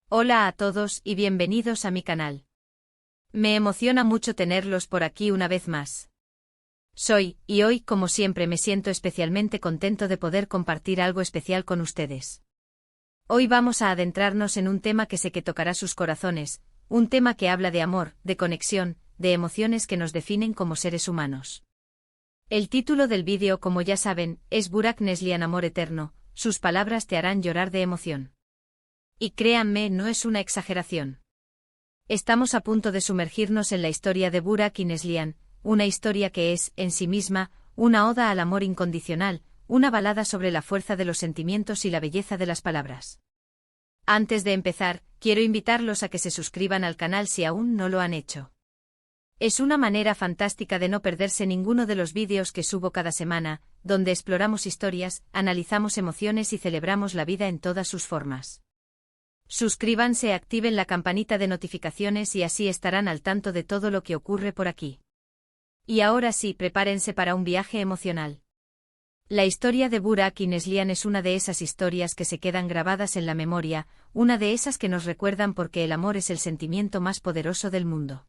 Hola a todos y bienvenidos a mi canal. Me emociona mucho tenerlos por aquí una vez más. Y hoy, como siempre, me siento especialmente contento de poder compartir algo especial con ustedes. Hoy vamos a adentrarnos en un tema que sé que tocará sus corazones, un tema que habla de amor, de conexión, de emociones que nos definen como seres humanos. El título del vídeo, como ya saben, es Burak Neslihan Amor Eterno, sus palabras te harán llorar de emoción. Y créanme, no es una exageración. Estamos a punto de sumergirnos en la historia de Burak y Neslihan, una historia que es, en sí misma, una oda al amor incondicional, una balada sobre la fuerza de los sentimientos y la belleza de las palabras. Antes de empezar, quiero invitarlos a que se suscriban al canal si aún no lo han hecho. Es una manera fantástica de no perderse ninguno de los vídeos que subo cada semana, donde exploramos historias, analizamos emociones y celebramos la vida en todas sus formas. Suscríbanse, activen la campanita de notificaciones y así estarán al tanto de todo lo que ocurre por aquí. Y ahora sí, prepárense para un viaje emocional. La historia de Burak y Neslihan es una de esas historias que se quedan grabadas en la memoria, una de esas que nos recuerdan porque el amor es el sentimiento más poderoso del mundo.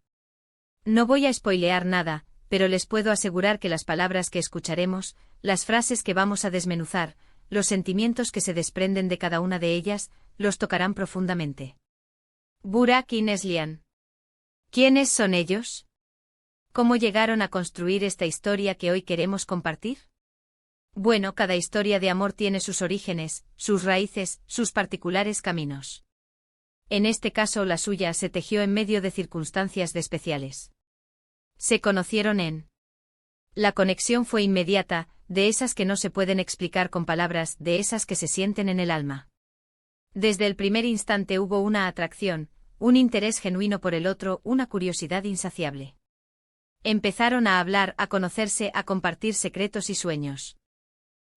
No voy a spoilear nada, pero les puedo asegurar que las palabras que escucharemos, las frases que vamos a desmenuzar, los sentimientos que se desprenden de cada una de ellas, los tocarán profundamente. Burak y Neslihan. ¿Quiénes son ellos? ¿Cómo llegaron a construir esta historia que hoy queremos compartir? Bueno, cada historia de amor tiene sus orígenes, sus raíces, sus particulares caminos. En este caso la suya se tejió en medio de circunstancias especiales. Se conocieron. La conexión fue inmediata, de esas que no se pueden explicar con palabras, de esas que se sienten en el alma. Desde el primer instante hubo una atracción, un interés genuino por el otro, una curiosidad insaciable. Empezaron a hablar, a conocerse, a compartir secretos y sueños.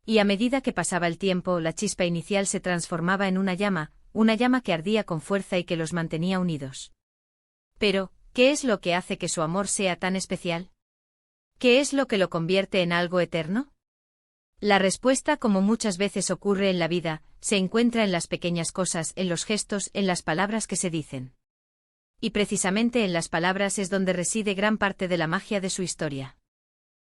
Y a medida que pasaba el tiempo, la chispa inicial se transformaba en una llama que ardía con fuerza y que los mantenía unidos. Pero, ¿qué es lo que hace que su amor sea tan especial? ¿Qué es lo que lo convierte en algo eterno? La respuesta, como muchas veces ocurre en la vida, se encuentra en las pequeñas cosas, en los gestos, en las palabras que se dicen. Y precisamente en las palabras es donde reside gran parte de la magia de su historia.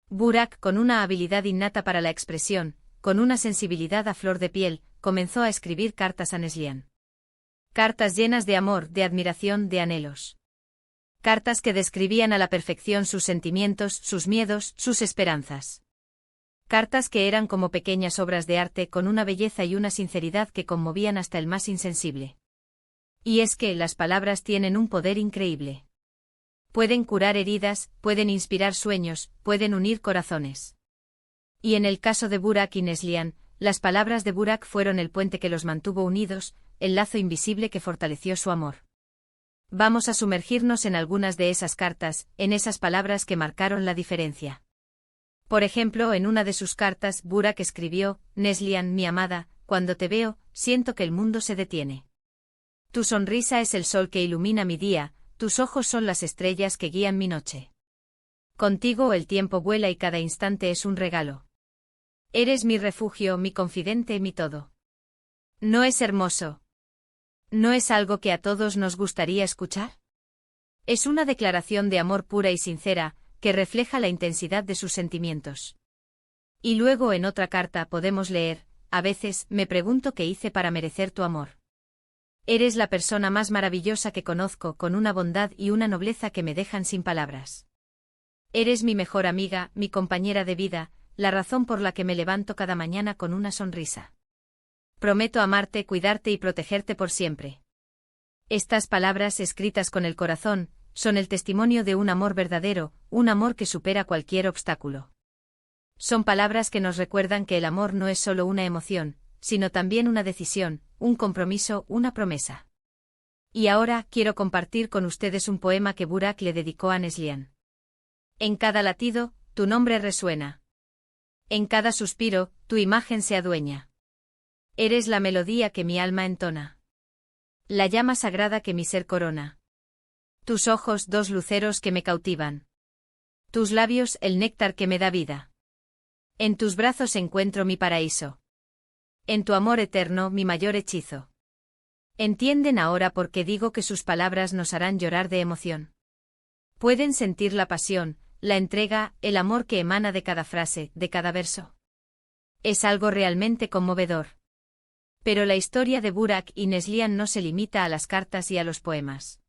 Burak, con una habilidad innata para la expresión, con una sensibilidad a flor de piel, comenzó a escribir cartas a Neslihan. Cartas llenas de amor, de admiración, de anhelos. Cartas que describían a la perfección sus sentimientos, sus miedos, sus esperanzas. Cartas que eran como pequeñas obras de arte con una belleza y una sinceridad que conmovían hasta el más insensible. Y es que las palabras tienen un poder increíble. Pueden curar heridas, pueden inspirar sueños, pueden unir corazones. Y en el caso de Burak y Neslihan, las palabras de Burak fueron el puente que los mantuvo unidos, el lazo invisible que fortaleció su amor. Vamos a sumergirnos en algunas de esas cartas, en esas palabras que marcaron la diferencia. Por ejemplo, en una de sus cartas, Burak escribió: Neslihan, mi amada, cuando te veo, siento que el mundo se detiene. Tu sonrisa es el sol que ilumina mi día, tus ojos son las estrellas que guían mi noche. Contigo el tiempo vuela y cada instante es un regalo. Eres mi refugio, mi confidente, mi todo. ¿No es hermoso? ¿No es algo que a todos nos gustaría escuchar? Es una declaración de amor pura y sincera, que refleja la intensidad de sus sentimientos. Y luego en otra carta podemos leer: a veces me pregunto qué hice para merecer tu amor. Eres la persona más maravillosa que conozco, con una bondad y una nobleza que me dejan sin palabras. Eres mi mejor amiga, mi compañera de vida, la razón por la que me levanto cada mañana con una sonrisa. Prometo amarte, cuidarte y protegerte por siempre. Estas palabras, escritas con el corazón, son el testimonio de un amor verdadero, un amor que supera cualquier obstáculo. Son palabras que nos recuerdan que el amor no es solo una emoción, sino también una decisión, un compromiso, una promesa. Y ahora quiero compartir con ustedes un poema que Burak le dedicó a Neslihan. En cada latido, tu nombre resuena. En cada suspiro, tu imagen se adueña. Eres la melodía que mi alma entona. La llama sagrada que mi ser corona. Tus ojos, dos luceros que me cautivan. Tus labios, el néctar que me da vida. En tus brazos encuentro mi paraíso. En tu amor eterno, mi mayor hechizo. ¿Entienden ahora por qué digo que sus palabras nos harán llorar de emoción? ¿Pueden sentir la pasión, la entrega, el amor que emana de cada frase, de cada verso? Es algo realmente conmovedor. Pero la historia de Burak y Neslihan no se limita a las cartas y a los poemas.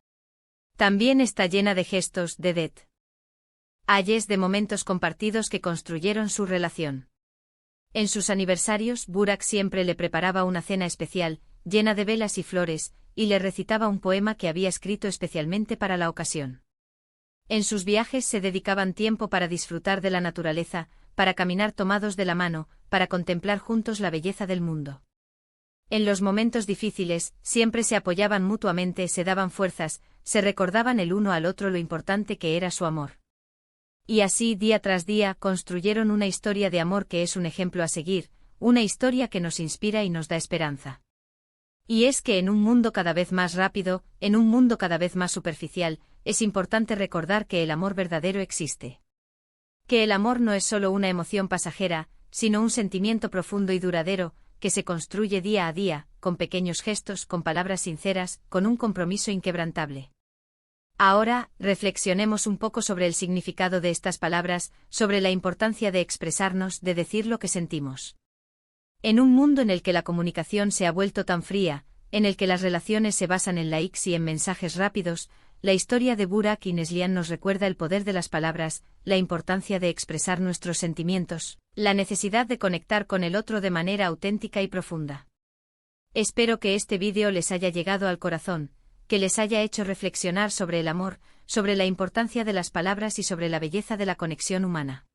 También está llena de gestos, de detalles, de momentos compartidos que construyeron su relación. En sus aniversarios, Burak siempre le preparaba una cena especial, llena de velas y flores, y le recitaba un poema que había escrito especialmente para la ocasión. En sus viajes se dedicaban tiempo para disfrutar de la naturaleza, para caminar tomados de la mano, para contemplar juntos la belleza del mundo. En los momentos difíciles, siempre se apoyaban mutuamente, se daban fuerzas, se recordaban el uno al otro lo importante que era su amor. Y así, día tras día, construyeron una historia de amor que es un ejemplo a seguir, una historia que nos inspira y nos da esperanza. Y es que en un mundo cada vez más rápido, en un mundo cada vez más superficial, es importante recordar que el amor verdadero existe. Que el amor no es solo una emoción pasajera, sino un sentimiento profundo y duradero, que se construye día a día, con pequeños gestos, con palabras sinceras, con un compromiso inquebrantable. Ahora, reflexionemos un poco sobre el significado de estas palabras, sobre la importancia de expresarnos, de decir lo que sentimos. En un mundo en el que la comunicación se ha vuelto tan fría, en el que las relaciones se basan en likes y en mensajes rápidos, la historia de Burak y Neslihan nos recuerda el poder de las palabras, la importancia de expresar nuestros sentimientos, la necesidad de conectar con el otro de manera auténtica y profunda. Espero que este vídeo les haya llegado al corazón, que les haya hecho reflexionar sobre el amor, sobre la importancia de las palabras y sobre la belleza de la conexión humana.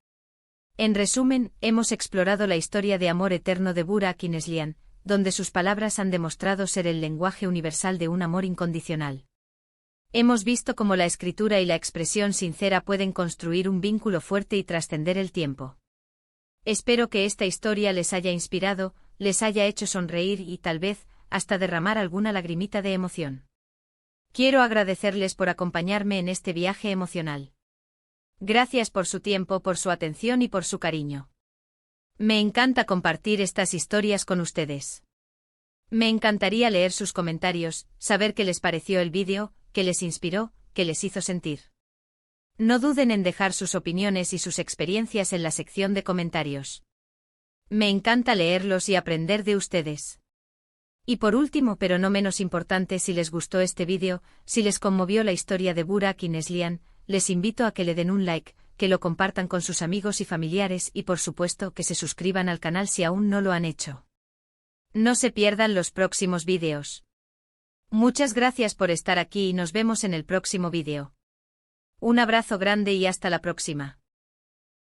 En resumen, hemos explorado la historia de amor eterno de Burak y Neslihan, donde sus palabras han demostrado ser el lenguaje universal de un amor incondicional. Hemos visto cómo la escritura y la expresión sincera pueden construir un vínculo fuerte y trascender el tiempo. Espero que esta historia les haya inspirado, les haya hecho sonreír y tal vez, hasta derramar alguna lagrimita de emoción. Quiero agradecerles por acompañarme en este viaje emocional. Gracias por su tiempo, por su atención y por su cariño. Me encanta compartir estas historias con ustedes. Me encantaría leer sus comentarios, saber qué les pareció el vídeo, qué les inspiró, qué les hizo sentir. No duden en dejar sus opiniones y sus experiencias en la sección de comentarios. Me encanta leerlos y aprender de ustedes. Y por último, pero no menos importante, si les gustó este vídeo, si les conmovió la historia de Burak y Neslihan, les invito a que le den un like, que lo compartan con sus amigos y familiares y por supuesto que se suscriban al canal si aún no lo han hecho. No se pierdan los próximos vídeos. Muchas gracias por estar aquí y nos vemos en el próximo vídeo. Un abrazo grande y hasta la próxima.